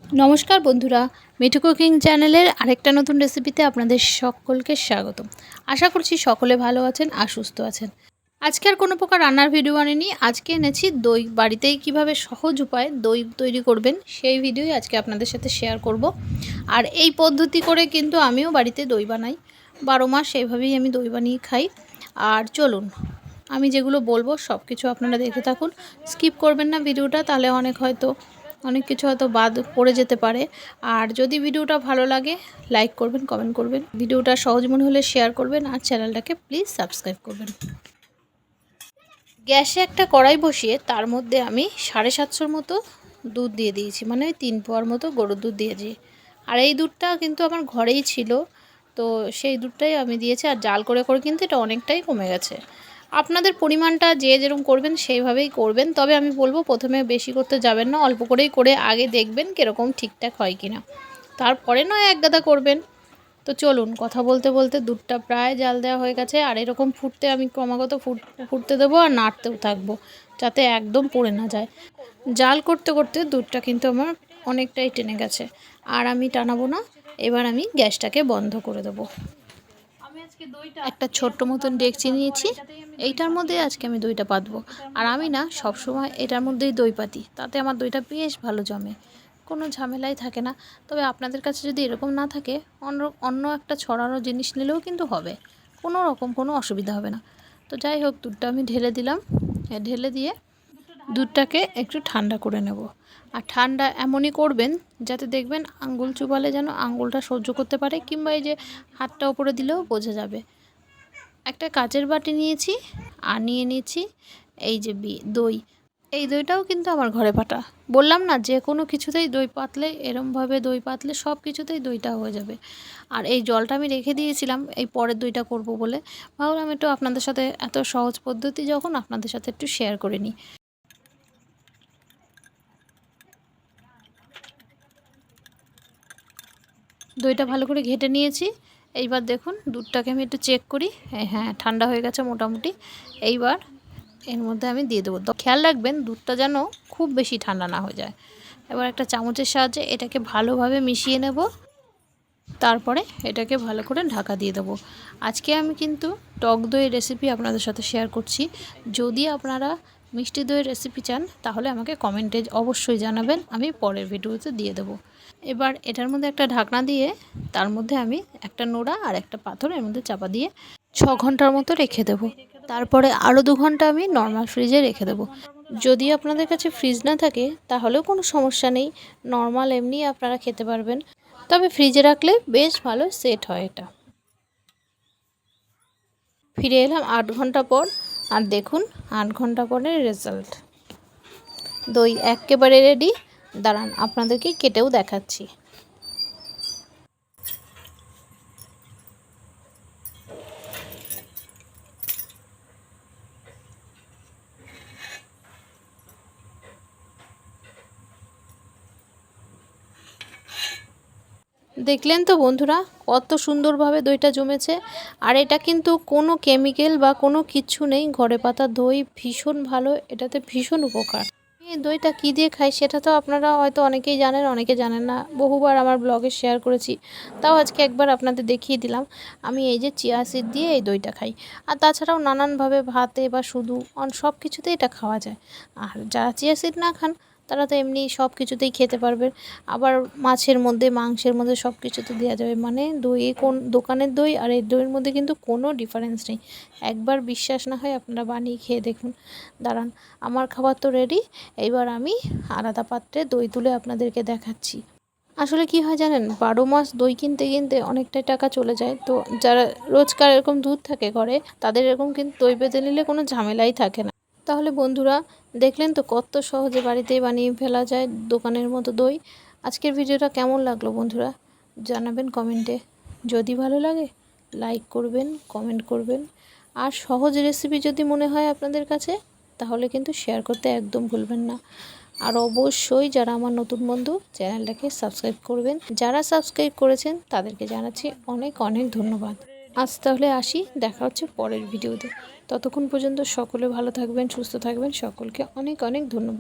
নমস্কার বন্ধুরা, মিঠু কুকিং চ্যানেলের আরেকটা নতুন রেসিপিতে আপনাদের সকলকে স্বাগতম। আশা করছি সকলে ভালো আছেন আর সুস্থ আছেন। আজকে আর কোনো প্রকার রান্নার ভিডিও আনিনি। আজকে এনেছি দই। বাড়িতেই কিভাবে সহজ উপায়ে দই তৈরি করবেন সেই ভিডিওই আজকে আপনাদের সাথে শেয়ার করব। আর এই পদ্ধতি করে কিন্তু আমিও বাড়িতে দই বানাই, 12 মাস সেইভাবেই আমি দই বানিয়ে খাই। আর চলুন, আমি যেগুলো বলবো সব কিছু আপনারা দেখে থাকুন, স্কিপ করবেন না ভিডিওটা, তাহলে অনেক কিছু হয়তো বাদ পড়ে যেতে পারে। আর যদি ভিডিওটা ভালো লাগে লাইক করবেন, কমেন্ট করবেন, ভিডিওটা সহজ মনে হলে শেয়ার করবেন আর চ্যানেলটাকে প্লিজ সাবস্ক্রাইব করবেন। গ্যাসে একটা কড়াই বসিয়ে তার মধ্যে আমি 750 মতো দুধ দিয়ে দিয়েছি, মানে 3 পোয়ার মতো গরুর দুধ দিয়েছি। আর এই দুধটা কিন্তু আমার ঘরেই ছিল, তো সেই দুধটাই আমি দিয়েছি। আর জাল করে করে কিন্তু এটা অনেকটাই কমে গেছে। আপনাদের পরিমাণটা যে যেরকম করবেন সেইভাবেই করবেন, তবে আমি বলবো প্রথমে বেশি করতে যাবেন না, অল্প করেই করে আগে দেখবেন কীরকম ঠিকঠাক হয় কিনা, তারপরে নয় এক গাদা করবেন। তো চলুন, কথা বলতে বলতে দুধটা প্রায় জাল দেওয়া হয়ে গেছে। আর এরকম ফুটতে আমি ক্রমাগত ফুটতে দেবো আর নাড়তেও থাকবো, যাতে একদম পড়ে না যায়। জাল করতে করতে দুধটা কিন্তু আমার অনেকটাই টেনে গেছে, আর আমি টানাবো না। এবার আমি গ্যাসটাকে বন্ধ করে দেবো। একটা ছোট্ট মতন ডেকচি নিয়েছি, এইটার মধ্যে আজকে আমি দইটা পাতবো। আর আমি না সবসময় এটার মধ্যেই দই পাতি, তাতে আমার দইটা বেশ ভালো জমে, কোনো ঝামেলাই থাকে না। তবে আপনাদের কাছে যদি এরকম না থাকে, অন্য একটা ছড়ানো জিনিস নিলেও কিন্তু হবে, কোনো অসুবিধা হবে না। তো যাই হোক, দুধটা আমি ঢেলে দিলাম। ঢেলে দিয়ে দুধটাকে একটু ঠান্ডা করে নেব। আর ঠান্ডা এমনই করবেন যাতে দেখবেন আঙ্গুল চুবালে যেন আঙ্গুলটা সহ্য করতে পারে, কিংবা এই যে হাতটা উপরে দিলেও বোঝা যাবে। একটা কাচের বাটি নিয়েছি আর নিয়ে নিয়েছি এই যে দই। এই দইটাও কিন্তু আমার ঘরে পাটা। বললাম না, যে কোনো কিছুতেই দই পাতলে, এরমভাবে দই পাতলে সব কিছুতেই দইটা হয়ে যাবে। আর এই জলটা আমি রেখে দিয়েছিলাম এই পরের দইটা করব বলে। ভাবলাম একটু আপনাদের সাথে, এত সহজ পদ্ধতি যখন, আপনাদের সাথে একটু শেয়ার করে নিই। দইটা ভালো করে ঘেটে নিয়েছি। এইবার দেখুন, দুধটাকে আমি একটু চেক করি। হ্যাঁ, ঠান্ডা হয়ে গেছে মোটামুটি। এইবার এর মধ্যে আমি দিয়ে দেবো। তো খেয়াল রাখবেন দুধটা যেন খুব বেশি ঠান্ডা না হয়ে যায়। এবার একটা চামচের সাহায্যে এটাকে ভালোভাবে মিশিয়ে নেব। তারপরে এটাকে ভালো করে ঢাকা দিয়ে দেবো। আজকে আমি কিন্তু টক দইয়ের রেসিপি আপনাদের সাথে শেয়ার করছি। যদি আপনারা মিষ্টি দইয়ের রেসিপি চান তাহলে আমাকে কমেন্টে অবশ্যই জানাবেন, আমি পরের ভিডিওতে দিয়ে দেবো। এবার এটার মধ্যে একটা ঢাকনা দিয়ে তার মধ্যে আমি একটা নোড়া আর একটা পাথর এর মধ্যে চাপা দিয়ে 6 ঘন্টার মতো রেখে দেবো। তারপরে আরও 2 ঘন্টা আমি নর্মাল ফ্রিজে রেখে দেবো। যদি আপনাদের কাছে ফ্রিজ না থাকে তাহলেও কোনো সমস্যা নেই, নর্মাল এমনি আপনারা খেতে পারবেন। তবে ফ্রিজে রাখলে বেশ ভালো সেট হয় এটা। ফিরে এলাম 8 ঘন্টা পর, আর দেখুন 8 ঘন্টা পরের রেজাল্ট। দই একেবারে রেডি। দাঁড়ান, আপনাদেরকে কেটেও দেখাচ্ছি। দেখলেন তো বন্ধুরা, কত সুন্দরভাবে দইটা জমেছে। আর এটা কিন্তু কোনো কেমিক্যাল বা কোনো কিচ্ছু নেই, ঘরে পাতা দই, ভীষণ ভালো, এটাতে ভীষণ উপকার। এই দইটা কী দিয়ে খাই সেটা তো আপনারা হয়তো অনেকেই জানেন, অনেকে জানেন না। বহুবার আমার ব্লগে শেয়ার করেছি, তাও আজকে একবার আপনাদের দেখিয়ে দিলাম। আমি এই যে চিয়া সিড দিয়ে এই দইটা খাই। আর তাছাড়াও নানানভাবে ভাতে বা শুধু সব কিছুতেই এটা খাওয়া যায়। আর যারা চিয়া সিড না খান তারা তো এমনি সব কিছুতেই খেতে পারবেন। আবার মাছের মধ্যে, মাংসের মধ্যে সব কিছুতে দেওয়া যাবে। মানে দই, কোন দোকানের দই আর এই দইয়ের মধ্যে কিন্তু কোনো ডিফারেন্স নেই। একবার বিশ্বাস না হয় আপনারা বানিয়ে খেয়ে দেখুন। দাঁড়ান, আমার খাবার তো রেডি। এইবার আমি আলাদা পাত্রে দই তুলে আপনাদেরকে দেখাচ্ছি। আসলে কি হয় জানেন, 12 মাস দই কিনতে কিনতে অনেকটাই টাকা চলে যায়। তো যারা রোজকার এরকম দুধ থাকে ঘরে, তাদের এরকম কিন্তু দই পেতে নিলে কোনো ঝামেলাই থাকে না। তাহলে বন্ধুরা, দেখলেন তো কত সহজে বাড়িতেই বানিয়ে ফেলা যায় দোকানের মতো দই। আজকের ভিডিওটা কেমন লাগলো বন্ধুরা জানাবেন কমেন্টে। যদি ভালো লাগে লাইক করবেন, কমেন্ট করবেন। আর সহজ রেসিপি যদি মনে হয় আপনাদের কাছে, তাহলে কিন্তু শেয়ার করতে একদম ভুলবেন না। আর অবশ্যই যারা আমার নতুন বন্ধু, চ্যানেলটাকে সাবস্ক্রাইব করবেন। যারা সাবস্ক্রাইব করেছেন তাদেরকে জানাচ্ছি অনেক অনেক ধন্যবাদ। আজ তাহলে আসি, দেখা হচ্ছে পরের ভিডিওতে। ততক্ষণ পর্যন্ত সকলে ভালো থাকবেন, সুস্থ থাকবেন। সকলকে অনেক অনেক ধন্যবাদ।